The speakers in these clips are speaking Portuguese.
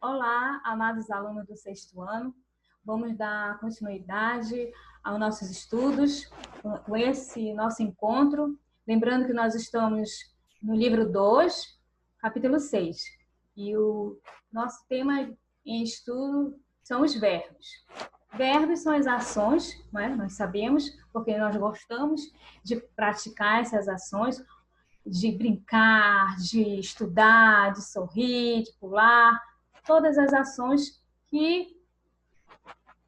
Olá, amados alunos do sexto ano. Vamos dar continuidade aos nossos estudos com esse nosso encontro. Lembrando que nós estamos no livro 2, capítulo 6. E o nosso tema em estudo são os verbos. Verbos são as ações, não é? Nós sabemos, porque nós gostamos de praticar essas ações, de brincar, de estudar, de sorrir, de pular, todas as ações que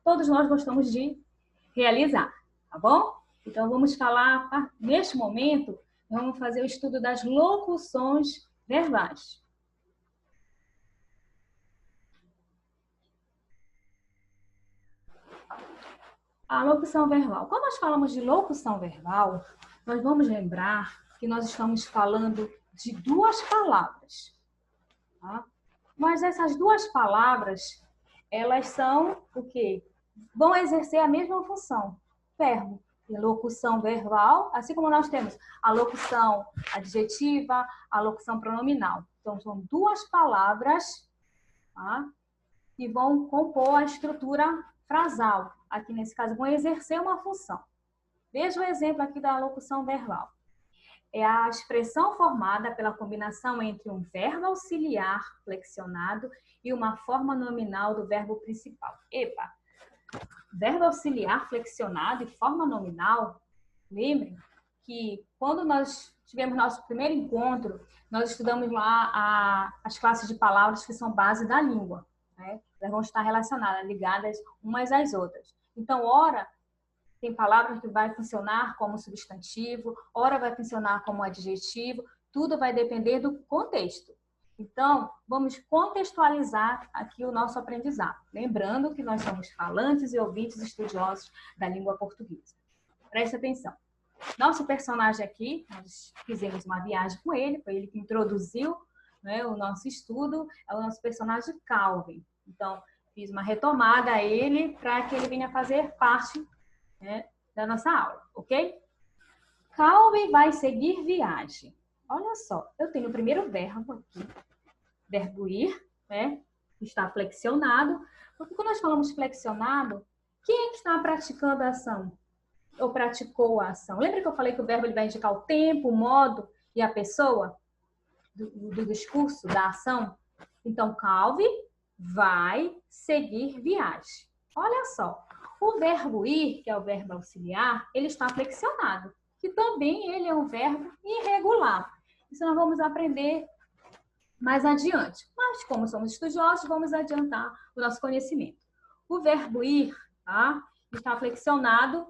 todos nós gostamos de realizar, tá bom? Então, vamos falar, neste momento, vamos fazer o estudo das locuções verbais. A locução verbal. Quando nós falamos de locução verbal, nós vamos lembrar que nós estamos falando de duas palavras, tá? Mas essas duas palavras, elas são o quê? Vão exercer a mesma função, verbo. E locução verbal, assim como nós temos a locução adjetiva, a locução pronominal. Então, são duas palavras, tá, que vão compor a estrutura frasal. Aqui, nesse caso, vão exercer uma função. Veja o exemplo aqui da locução verbal. É a expressão formada pela combinação entre um verbo auxiliar flexionado e uma forma nominal do verbo principal. Epa! Verbo auxiliar flexionado e forma nominal, lembrem que quando nós tivemos nosso primeiro encontro, nós estudamos lá as classes de palavras que são base da língua, né? Elas vão estar relacionadas, ligadas umas às outras. Então, ora, tem palavras que vai funcionar como substantivo, ora vai funcionar como adjetivo, tudo vai depender do contexto. Então, vamos contextualizar aqui o nosso aprendizado. Lembrando que nós somos falantes e ouvintes estudiosos da língua portuguesa. Preste atenção. Nosso personagem aqui, nós fizemos uma viagem com ele, foi ele que introduziu, né, o nosso estudo, é o nosso personagem Calvin. Então, fiz uma retomada a ele para que ele venha fazer parte, né, da nossa aula, ok? Calvin vai seguir viagem. Olha só, eu tenho o primeiro verbo aqui, verbo ir, né? Está flexionado. Porque quando nós falamos flexionado, quem é que está praticando a ação? Ou praticou a ação? Lembra que eu falei que o verbo ele vai indicar o tempo, o modo e a pessoa do discurso, da ação? Então, Calvin vai seguir viagem. Olha só, o verbo ir, que é o verbo auxiliar, ele está flexionado, que também ele é um verbo irregular. Isso nós vamos aprender mais adiante. Mas, como somos estudiosos, vamos adiantar o nosso conhecimento. O verbo ir, tá, está flexionado,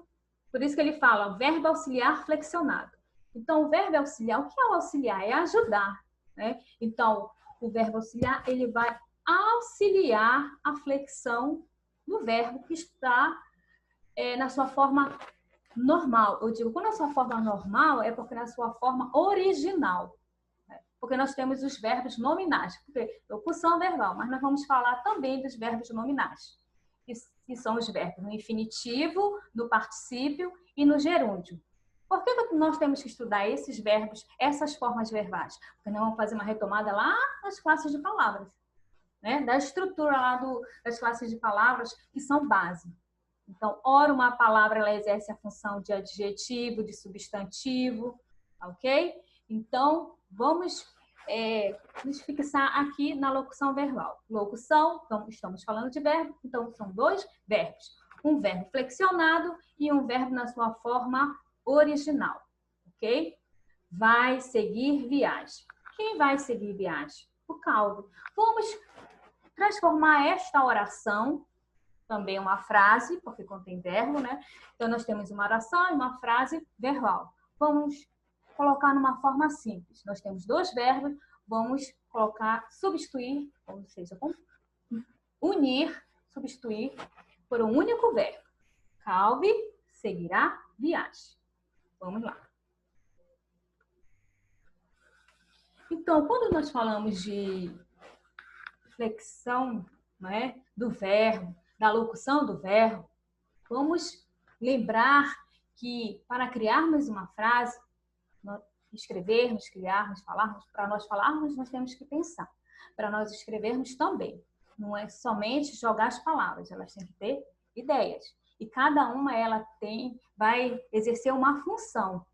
por isso que ele fala verbo auxiliar flexionado. Então, o verbo auxiliar, o que é o auxiliar? É ajudar, né? Então, o verbo auxiliar, ele vai auxiliar a flexão do verbo que está na sua forma normal. Eu digo, quando a sua forma normal, é porque na sua forma original. Porque nós temos os verbos nominais, porque locução verbal, mas nós vamos falar também dos verbos nominais, que são os verbos no infinitivo, no particípio e no gerúndio. Por que nós temos que estudar esses verbos, essas formas verbais? Porque nós vamos fazer uma retomada lá nas classes de palavras, né? Da estrutura lá das classes de palavras que são base. Então, ora uma palavra ela exerce a função de adjetivo, de substantivo, ok? Então, vamos nos fixar aqui na locução verbal. Locução, então estamos falando de verbo, então são dois verbos. Um verbo flexionado e um verbo na sua forma original, ok? Vai seguir viagem. Quem vai seguir viagem? O Calvin. Vamos transformar esta oração, também uma frase, porque contém verbo, né? Então, nós temos uma oração e uma frase verbal. Vamos colocar numa forma simples. Nós temos dois verbos, vamos colocar, substituir, ou seja, unir, substituir por um único verbo. Calvin seguirá viagem. Vamos lá. Então, quando nós falamos de flexão, né, do verbo, da locução do verbo, vamos lembrar que para criarmos uma frase, escrevermos, criarmos, falarmos, para nós falarmos, nós temos que pensar. Para nós escrevermos também. Não é somente jogar as palavras, elas têm que ter ideias. E cada uma vai exercer uma função.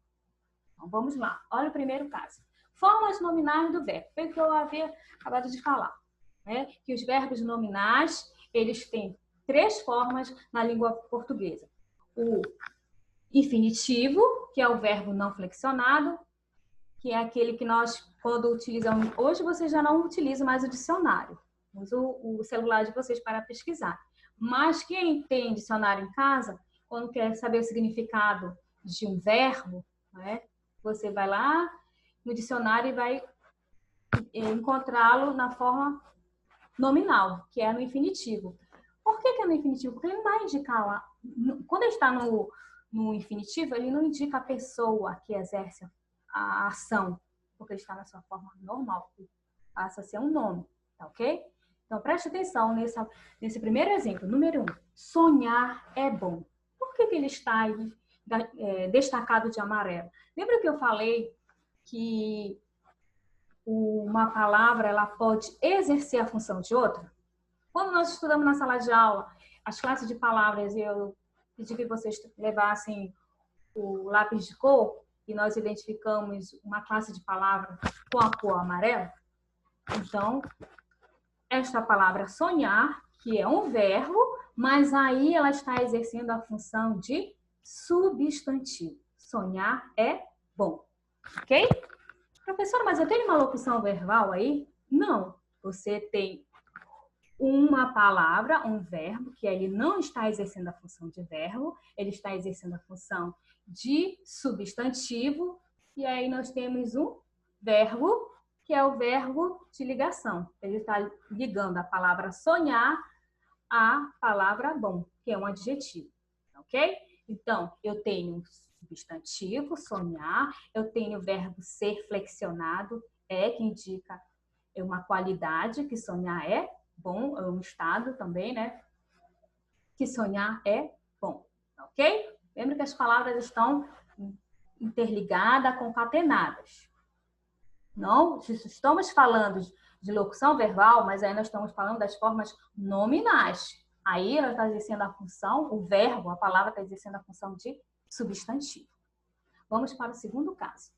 Então, vamos lá. Olha o primeiro caso. Formas nominais do verbo. Foi o que eu havia acabado de falar. Né? Que os verbos nominais, eles têm 3 formas na língua portuguesa. O infinitivo, que é o verbo não flexionado, que é aquele que nós, quando utilizamos... Hoje vocês já não utilizam mais o dicionário. Usa o celular de vocês para pesquisar. Mas quem tem dicionário em casa, quando quer saber o significado de um verbo, né, você vai lá no dicionário e vai encontrá-lo na forma nominal, que é no infinitivo. Por que é no infinitivo? Porque ele não vai indicar lá. Quando ele está no infinitivo, ele não indica a pessoa que exerce a ação, porque ele está na sua forma normal, passa a ser um nome, tá ok? Então, preste atenção nesse primeiro exemplo. Número 1, sonhar é bom. Por que ele está aí destacado de amarelo? Lembra que eu falei que uma palavra ela pode exercer a função de outra? Quando nós estudamos na sala de aula, as classes de palavras, eu pedi que vocês levassem o lápis de cor e nós identificamos uma classe de palavra com a cor amarela. Então, esta palavra sonhar, que é um verbo, mas aí ela está exercendo a função de substantivo. Sonhar é bom, ok? Professora, mas eu tenho uma locução verbal aí? Não, você tem uma palavra, um verbo, que ele não está exercendo a função de verbo, ele está exercendo a função de substantivo, e aí nós temos um verbo, que é o verbo de ligação. Ele está ligando a palavra sonhar à palavra bom, que é um adjetivo, ok? Então, eu tenho substantivo, sonhar, eu tenho o verbo ser flexionado, que indica uma qualidade, que sonhar é bom, é um estado também, né? Que sonhar é bom, ok? Lembra que as palavras estão interligadas, concatenadas. Não, estamos falando de locução verbal, mas aí nós estamos falando das formas nominais. Aí ela está exercendo a função, o verbo, a palavra está exercendo a função de substantivo. Vamos para o segundo caso.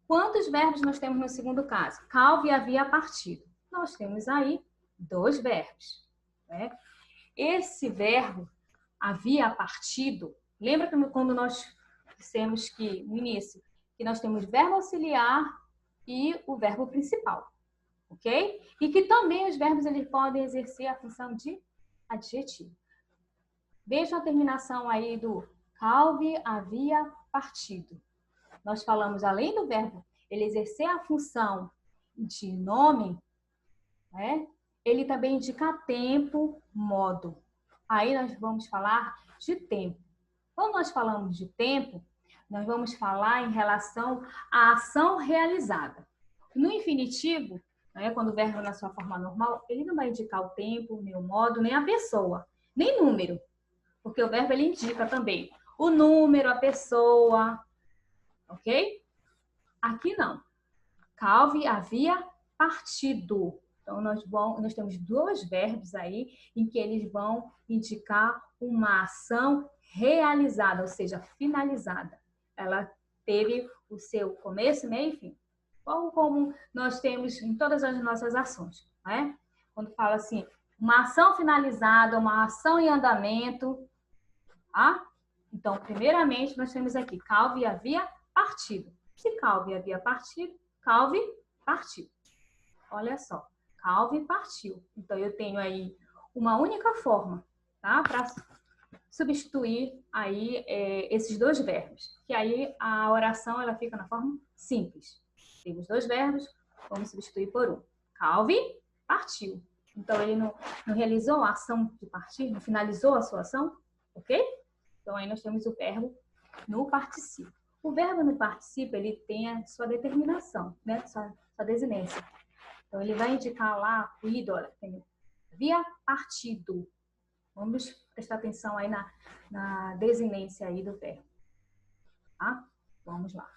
Quantos verbos nós temos no segundo caso? Calvi havia partido. Nós temos aí 2 verbos. Né? Esse verbo havia partido, lembra que quando nós dissemos que, no início, que nós temos verbo auxiliar e o verbo principal, ok? E que também os verbos eles podem exercer a função de adjetivo. Veja a terminação aí do Calvi havia partido. Nós falamos, além do verbo ele exercer a função de nome, né? Ele também indica tempo, modo. Aí nós vamos falar de tempo. Quando nós falamos de tempo, nós vamos falar em relação à ação realizada. No infinitivo, né, quando o verbo na sua forma normal, ele não vai indicar o tempo, nem o modo, nem a pessoa, nem número. Porque o verbo ele indica também o número, a pessoa, ok? Aqui não. Calvi havia partido. Então, nós temos 2 verbos aí em que eles vão indicar uma ação realizada, ou seja, finalizada. Ela teve o seu começo, meio e fim. Como nós temos em todas as nossas ações. Né? Quando fala assim, uma ação finalizada, uma ação em andamento. Tá? Então, primeiramente, nós temos aqui, Calvi havia partido. Se Calvi havia partido, Calvi partiu. Olha só, Calvi partiu. Então, eu tenho aí uma única forma, tá? Para substituir aí esses 2 verbos. Que aí a oração ela fica na forma simples. Temos 2 verbos, vamos substituir por um. Calvi partiu. Então, ele não realizou a ação de partir, não finalizou a sua ação, ok? Então, aí nós temos o verbo no particípio. O verbo no particípio, ele tem a sua determinação, né? Sua desinência. Então, ele vai indicar lá o ídolo, havia partido. Vamos prestar atenção aí na desinência aí do verbo. Tá? Vamos lá.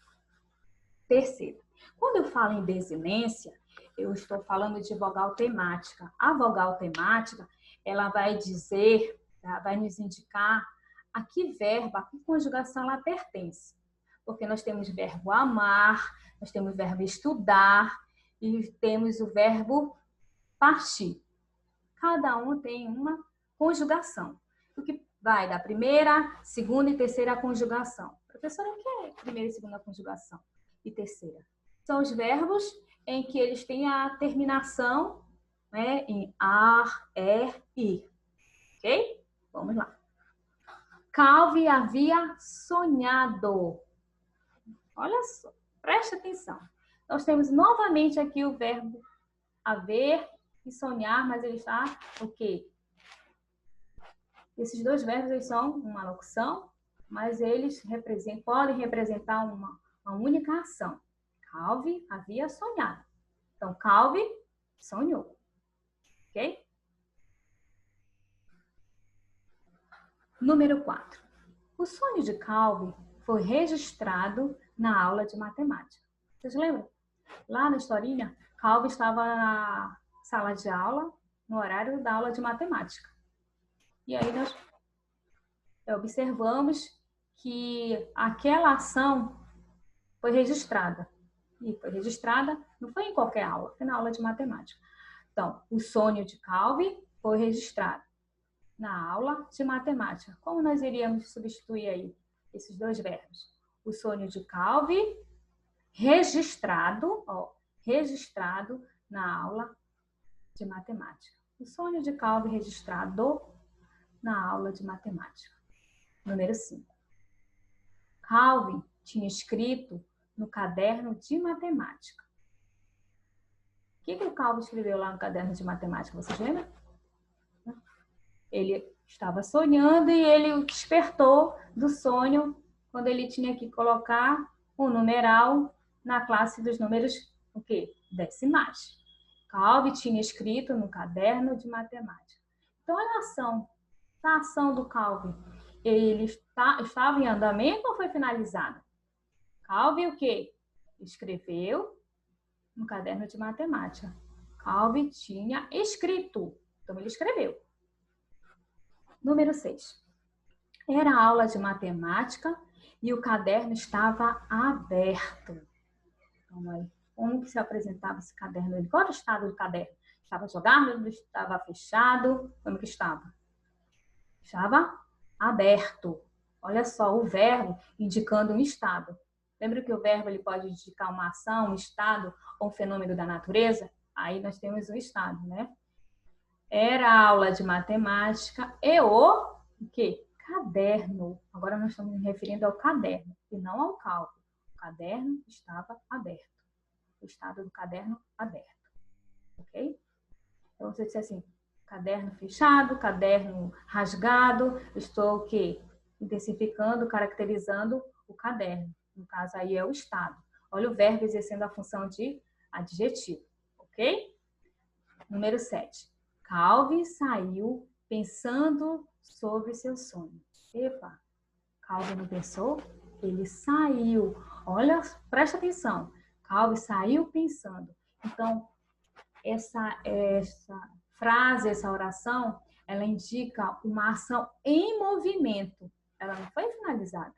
Terceiro, quando eu falo em desinência, Eu estou falando de vogal temática. A vogal temática, ela vai dizer, vai nos indicar a que verbo, a que conjugação ela pertence. Porque nós temos o verbo amar, nós temos o verbo estudar e temos o verbo partir. Cada um tem uma conjugação. O que vai da primeira, segunda e terceira conjugação. Professora, o que é primeira e segunda conjugação? E terceira? São os verbos em que eles têm a terminação, né, em ar, ir. Ok? Vamos lá. Calvi havia sonhado. Olha só, preste atenção. Nós temos novamente aqui o verbo haver e sonhar, mas ele está o quê? Esses dois verbos eles são uma locução, mas eles podem representar uma única ação. Calvi havia sonhado. Então, Calvi sonhou. Ok? Número 4. O sonho de Calvi foi registrado na aula de matemática. Vocês lembram? Lá na historinha, Calvi estava na sala de aula, no horário da aula de matemática. E aí nós observamos que aquela ação foi registrada. E foi registrada, não foi em qualquer aula, foi na aula de matemática. Então, o sonho de Calvi foi registrado na aula de matemática. Como nós iríamos substituir aí esses dois verbos? O sonho de Calvi registrado, registrado na aula de matemática. O sonho de Calvi registrado na aula de matemática. Número 5. Calvi tinha escrito no caderno de matemática. O que o Calvi escreveu lá no caderno de matemática? Vocês lembram? Ele estava sonhando e ele despertou do sonho quando ele tinha que colocar um numeral na classe dos números, o quê? Decimais. Calvi tinha escrito no caderno de matemática. Então, olha a ação do Calvi. Ele estava em andamento ou foi finalizado? Calvi o quê? Escreveu no caderno de matemática. Calvi tinha escrito. Então, ele escreveu. Número 6. Era aula de matemática e o caderno estava aberto. Então, aí, como que se apresentava esse caderno? Qual era o estado do caderno? Estava jogado? Estava fechado? Como que estava? Estava aberto. Olha só, o verbo indicando um estado. Lembra que o verbo ele pode indicar uma ação, um estado ou um fenômeno da natureza? Aí nós temos o estado, né? Era aula de matemática e o quê? Caderno. Agora nós estamos nos referindo ao caderno e não ao Calvi. O caderno estava aberto. O estado do caderno aberto. Ok? Então você disse assim, caderno fechado, caderno rasgado. Estou o quê? Intensificando, caracterizando o caderno. No caso aí é o estado. Olha o verbo exercendo a função de adjetivo. Ok? Número 7. Calvi saiu pensando sobre seu sonho. Epa, Calvi não pensou? Ele saiu. Olha, presta atenção. Calvi saiu pensando. Então, essa frase, essa oração, ela indica uma ação em movimento. Ela não foi finalizada.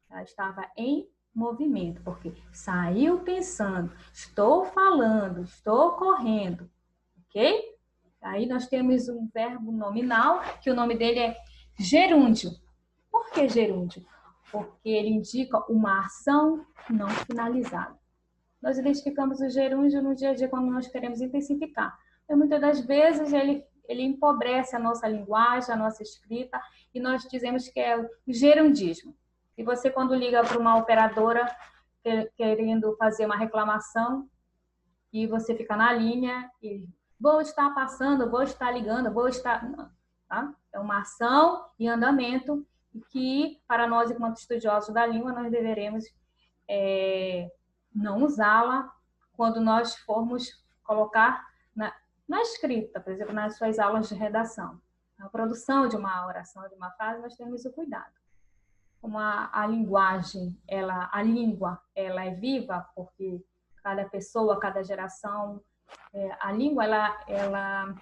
Ela estava em movimento, porque saiu pensando, estou falando, estou correndo. Ok? Aí nós temos um verbo nominal, que o nome dele é gerúndio. Por que gerúndio? Porque ele indica uma ação não finalizada. Nós identificamos o gerúndio no dia a dia quando nós queremos intensificar. E muitas das vezes ele empobrece a nossa linguagem, a nossa escrita, e nós dizemos que é o gerundismo. E você, quando liga para uma operadora querendo fazer uma reclamação, e você fica na linha e vou estar passando, vou estar ligando, vou estar... Tá? É uma ação em andamento que, para nós, enquanto estudiosos da língua, nós deveremos não usá-la quando nós formos colocar na escrita, por exemplo, nas suas aulas de redação. Na produção de uma oração, de uma frase, nós temos o cuidado. Como a linguagem, a língua, ela é viva, porque cada pessoa, cada geração A língua, ela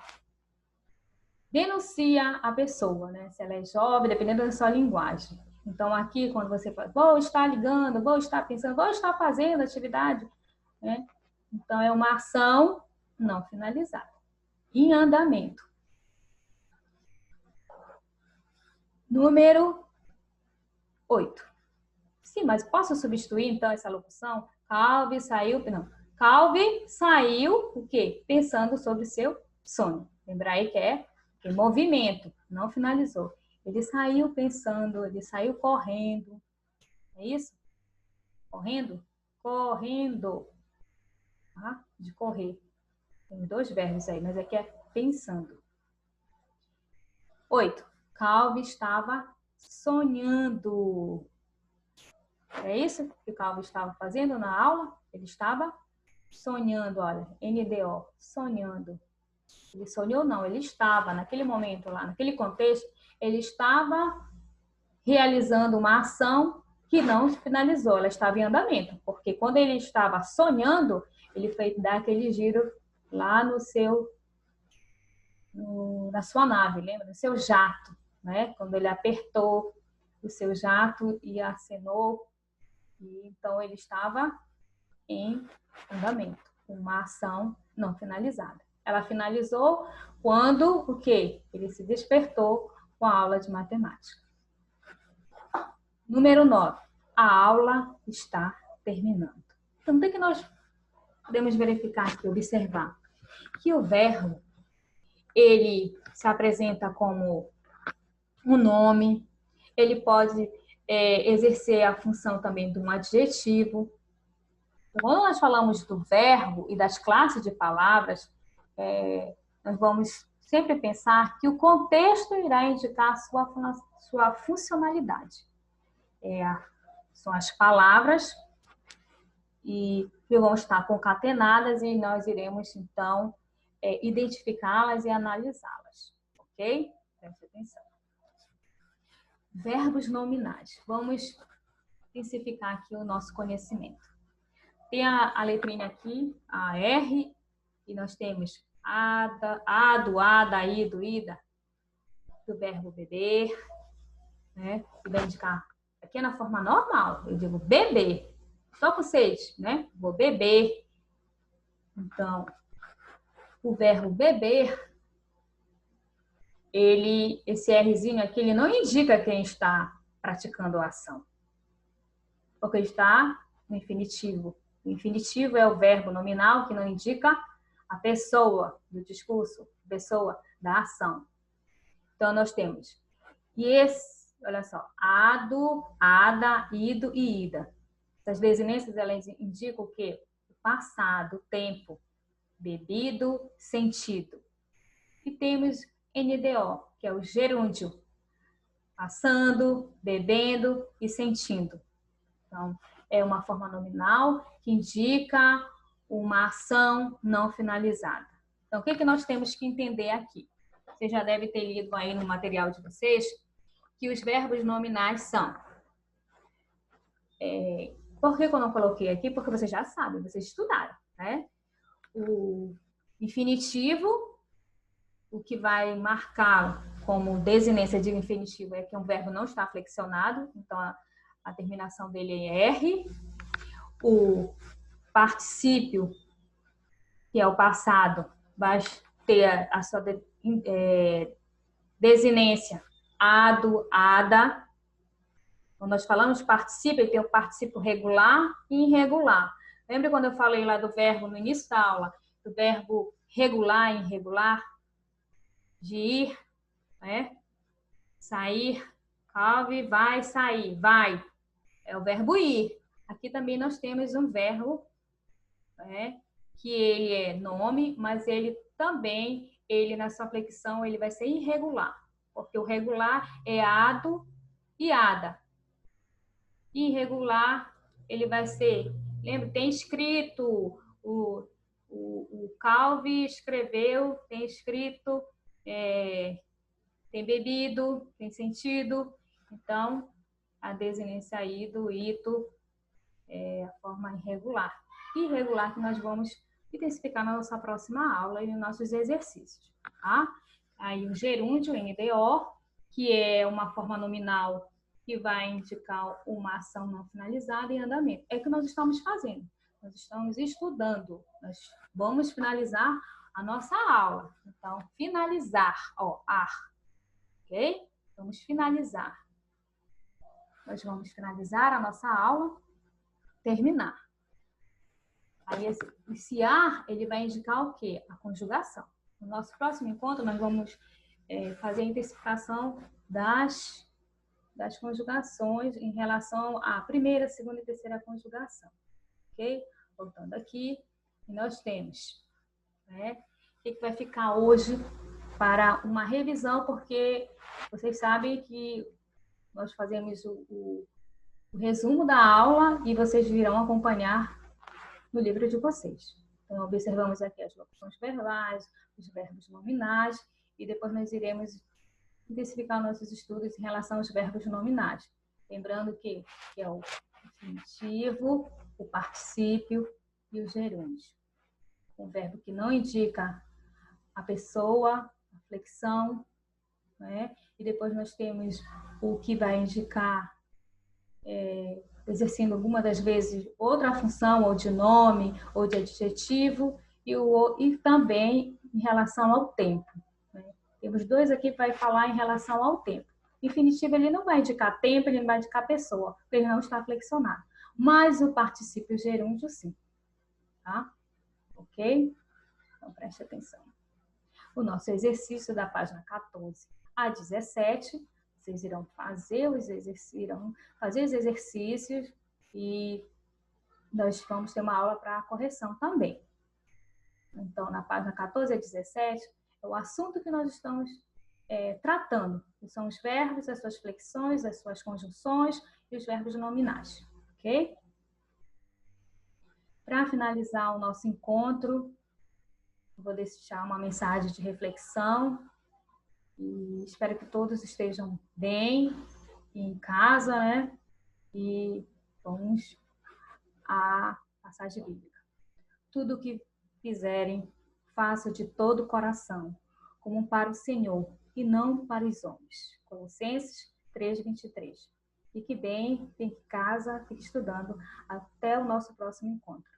denuncia a pessoa, né? Se ela é jovem, dependendo da sua linguagem. Então, aqui, quando você fala, vou estar ligando, vou estar pensando, vou estar fazendo atividade, né? Então, é uma ação não finalizada, em andamento. Número 8. Sim, mas posso substituir, então, essa locução? Calvi saiu... Não. Calvi saiu, o quê? Pensando sobre o seu sonho. Lembrar aí que é movimento, não finalizou. Ele saiu pensando, ele saiu correndo. É isso? Correndo? Correndo. Tá? De correr. Tem 2 verbos aí, mas aqui é pensando. 8. Calvi estava sonhando. É isso que o Calvi estava fazendo na aula? Ele estava sonhando, olha, NDO, sonhando. Ele sonhou não, ele estava naquele momento lá, naquele contexto, ele estava realizando uma ação que não se finalizou, ela estava em andamento, porque quando ele estava sonhando, ele foi dar aquele giro lá na sua nave, lembra? No seu jato, né? Quando ele apertou o seu jato e acenou, e então ele estava em andamento, uma ação não finalizada. Ela finalizou quando o quê? Ele se despertou com a aula de matemática. Número 9. A aula está terminando. Então, o que nós podemos verificar aqui, observar? Que o verbo, ele se apresenta como um nome, ele pode exercer a função também de um adjetivo. Quando nós falamos do verbo e das classes de palavras, nós vamos sempre pensar que o contexto irá indicar a sua funcionalidade. São as palavras e que vão estar concatenadas e nós iremos, então, identificá-las e analisá-las. Ok? Preste atenção. Verbos nominais. Vamos intensificar aqui o nosso conhecimento. Tem a letrinha aqui, a R, e nós temos ada, ido, ida, do verbo beber, né? Que vai indicar, aqui é na forma normal, eu digo beber, só com sede, né? Vou beber. Então, o verbo beber, esse Rzinho aqui, ele não indica quem está praticando a ação, porque está no infinitivo. O infinitivo é o verbo nominal que não indica a pessoa do discurso, a pessoa da ação. Então, nós temos olha só, ado, ada, ido e ida. Essas desinências, elas indicam o quê? O passado, o tempo, bebido, sentido. E temos NDO, que é o gerúndio, passando, bebendo e sentindo. Então, é uma forma nominal que indica uma ação não finalizada. Então, o que nós temos que entender aqui? Você já deve ter lido aí no material de vocês que os verbos nominais são... Por que eu não coloquei aqui? Porque vocês já sabem, vocês estudaram, né? O infinitivo, o que vai marcar como desinência de infinitivo é que um verbo não está flexionado, então a terminação dele é R. O particípio, que é o passado, vai ter a sua desinência ado, ada. Quando nós falamos de particípio, tem o particípio regular e irregular. Lembra quando eu falei lá do verbo no início da aula, do verbo regular e irregular? De ir, né? Sair, Calvi, vai, sair, vai. É o verbo ir. Aqui também nós temos um verbo, né, que ele é nome, mas ele também, na sua flexão, ele vai ser irregular. Porque o regular é ado e ada. Irregular, ele vai ser... Lembra, tem escrito, o Calvi escreveu, tem escrito, tem bebido, tem sentido. Então, a desinência ido, ito, é a forma irregular. Irregular que nós vamos intensificar na nossa próxima aula e nos nossos exercícios, tá? Aí o gerúndio, NDO, que é uma forma nominal que vai indicar uma ação não finalizada em andamento. É o que nós estamos fazendo. Nós estamos estudando. Nós vamos finalizar a nossa aula. Então, finalizar, ó, ar, ok? Vamos finalizar. Nós vamos finalizar a nossa aula, terminar. Aí esse ar, ele vai indicar o quê? A conjugação. No nosso próximo encontro, nós vamos fazer a intensificação das conjugações em relação à primeira, segunda e terceira conjugação. Ok? Voltando aqui, nós temos, né? O que vai ficar hoje para uma revisão, porque vocês sabem que nós fazemos o resumo da aula e vocês virão acompanhar no livro de vocês. Então, observamos aqui as locuções verbais, os verbos nominais, e depois nós iremos intensificar nossos estudos em relação aos verbos nominais. Lembrando que é o infinitivo, o particípio e o gerúndio. Um verbo que não indica a pessoa, a flexão, né? E depois nós temos o que vai indicar, exercendo alguma das vezes outra função, ou de nome, ou de adjetivo, e também em relação ao tempo. Né? Temos dois aqui que vai falar em relação ao tempo. Infinitivo, ele não vai indicar tempo, ele não vai indicar pessoa, porque ele não está flexionado. Mas o particípio gerúndio, sim. Tá? Ok? Então, preste atenção. O nosso exercício da página 14 a 17, vocês irão fazer os exercícios e nós vamos ter uma aula para correção também. Então, na página 14 a 17, é o assunto que nós estamos tratando, que são os verbos, as suas flexões, as suas conjunções e os verbos nominais, ok? Para finalizar o nosso encontro, eu vou deixar uma mensagem de reflexão e espero que todos estejam bem em casa, né? E vamos à passagem bíblica. Tudo o que fizerem, façam de todo o coração, como para o Senhor e não para os homens. Colossenses 3:23. Fique bem, fique em casa, fique estudando. Até o nosso próximo encontro.